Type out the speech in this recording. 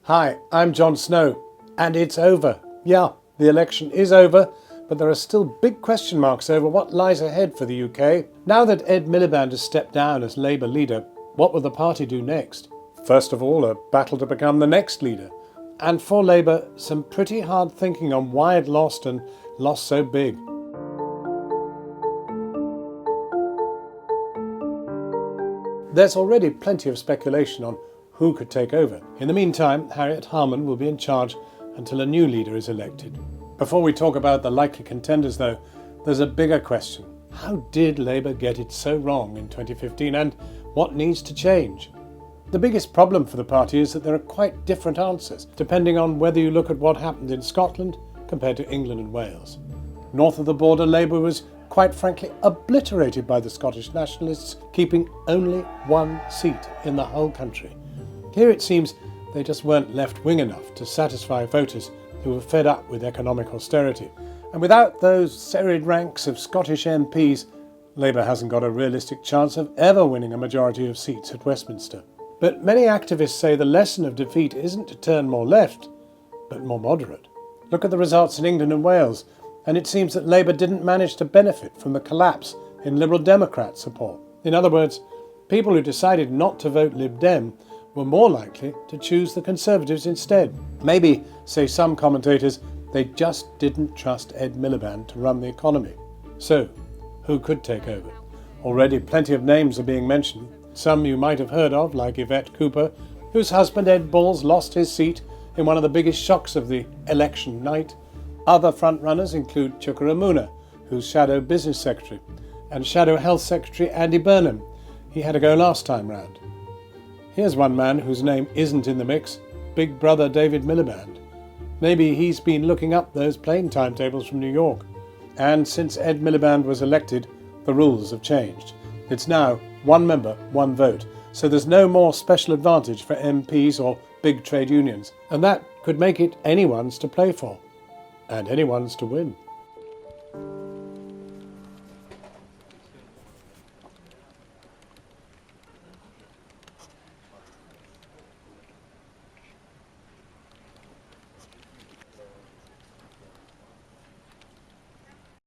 Hi, I'm Jon Snow, and it's over. Yeah, the election is over, but there are still big question marks over what lies ahead for the UK. Now that Ed Miliband has stepped down as Labour leader, what will the party do next? First of all, a battle to become the next leader. And for Labour, some pretty hard thinking on why it lost and lost so big. There's already plenty of speculation on who could take over. In the meantime, Harriet Harman will be in charge until a new leader is elected. Before we talk about the likely contenders, though, there's a bigger question. How did Labour get it so wrong in 2015, and what needs to change? The biggest problem for the party is that there are quite different answers, depending on whether you look at what happened in Scotland compared to England and Wales. North of the border, Labour was quite frankly obliterated by the Scottish nationalists, keeping only one seat in the whole country. Here it seems they just weren't left-wing enough to satisfy voters who were fed up with economic austerity. And without those serried ranks of Scottish MPs, Labour hasn't got a realistic chance of ever winning a majority of seats at Westminster. But many activists say the lesson of defeat isn't to turn more left, but more moderate. Look at the results in England and Wales, and it seems that Labour didn't manage to benefit from the collapse in Liberal Democrat support. In other words, people who decided not to vote Lib Dem were more likely to choose the Conservatives instead. Maybe, say some commentators, they just didn't trust Ed Miliband to run the economy. So, who could take over? Already plenty of names are being mentioned. Some you might have heard of, like Yvette Cooper, whose husband Ed Balls lost his seat in one of the biggest shocks of the election night. Other frontrunners include Chuka Umunna, who's Shadow Business Secretary, and Shadow Health Secretary Andy Burnham. He had a go last time round. Here's one man whose name isn't in the mix, Big Brother David Miliband. Maybe he's been looking up those plane timetables from New York. And since Ed Miliband was elected, the rules have changed. It's now one member, one vote, so there's no more special advantage for MPs or big trade unions, and that could make it anyone's to play for, and anyone's to win.